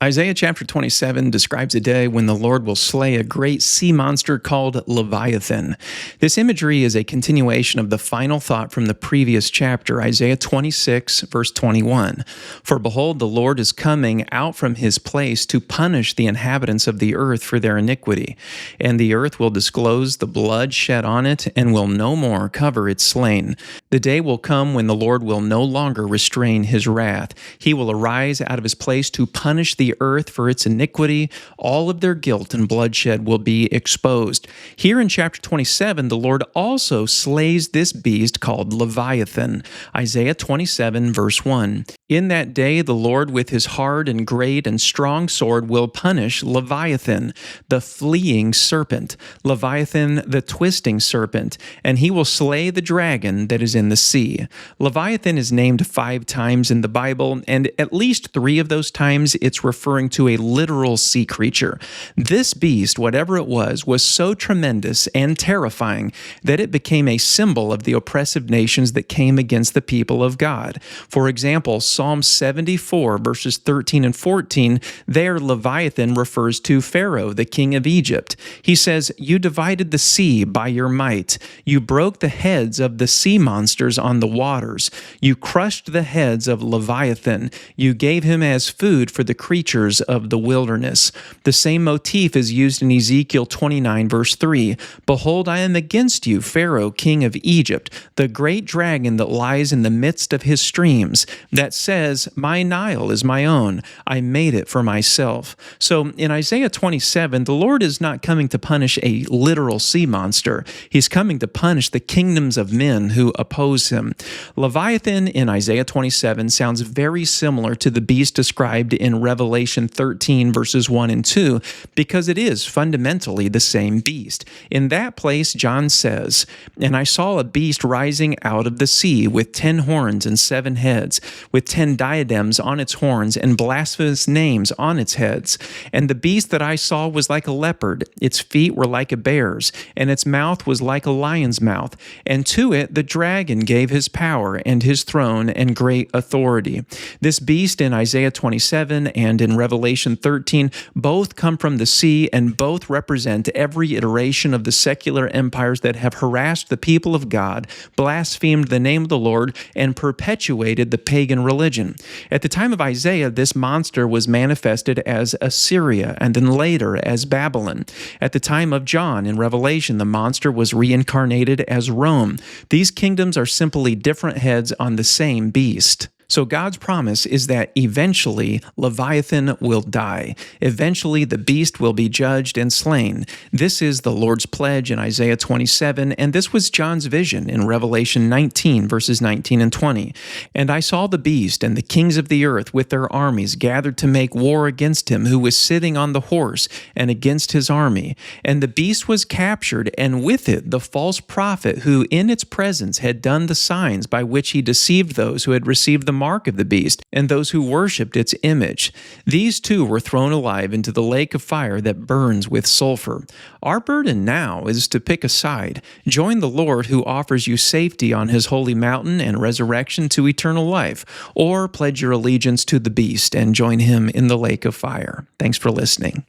Isaiah chapter 27 describes a day when the Lord will slay a great sea monster called Leviathan. This imagery is a continuation of the final thought from the previous chapter, Isaiah 26, verse 21. For behold, the Lord is coming out from his place to punish the inhabitants of the earth for their iniquity. And the earth will disclose the blood shed on it and will no more cover its slain. The day will come when the Lord will no longer restrain his wrath. He will arise out of his place to punish the earth for its iniquity. All of their guilt and bloodshed will be exposed. Here in chapter 27, the Lord also slays this beast called Leviathan. Isaiah 27, verse 1. In that day, the Lord with his hard and great and strong sword will punish Leviathan, the fleeing serpent, Leviathan, the twisting serpent, and he will slay the dragon that is in the sea. Leviathan is named 5 times in the Bible, and at least 3 of those times it's referring to a literal sea creature. This beast, whatever it was so tremendous and terrifying that it became a symbol of the oppressive nations that came against the people of God. For example, Psalm 74, verses 13 and 14, there Leviathan refers to Pharaoh, the king of Egypt. He says, "You divided the sea by your might. You broke the heads of the sea monsters on the waters. You crushed the heads of Leviathan. You gave him as food for the creatures of the wilderness." The same motif is used in Ezekiel 29, verse 3. "Behold, I am against you, Pharaoh, king of Egypt, the great dragon that lies in the midst of his streams, that says, 'My Nile is my own. I made it for myself.'" So in Isaiah 27, the Lord is not coming to punish a literal sea monster. He's coming to punish the kingdoms of men who oppose him. Leviathan in Isaiah 27 sounds very similar to the beast described in Revelation 13, verses 1 and 2, because it is fundamentally the same beast. In that place, John says, "And I saw a beast rising out of the sea with 10 horns and 7 heads, with 10 diadems on its horns and blasphemous names on its heads. And the beast that I saw was like a leopard, its feet were like a bear's, and its mouth was like a lion's mouth. And to it the dragon gave his power and his throne and great authority." This beast in Isaiah 27 and in Revelation 13 both come from the sea, and both represent every iteration of the secular empires that have harassed the people of God, blasphemed the name of the Lord, and perpetuated the pagan religion. At the time of Isaiah, this monster was manifested as Assyria and then later as Babylon. At the time of John in Revelation, the monster was reincarnated as Rome. These kingdoms are simply different heads on the same beast. So God's promise is that eventually Leviathan will die. Eventually the beast will be judged and slain. This is the Lord's pledge in Isaiah 27, and this was John's vision in Revelation 19, verses 19 and 20. "And I saw the beast and the kings of the earth with their armies gathered to make war against him who was sitting on the horse and against his army. And the beast was captured, and with it the false prophet who in its presence had done the signs by which he deceived those who had received the mark of the beast, and those who worshipped its image. These two were thrown alive into the lake of fire that burns with sulfur." Our burden now is to pick a side. Join the Lord who offers you safety on his holy mountain and resurrection to eternal life, or pledge your allegiance to the beast and join him in the lake of fire. Thanks for listening.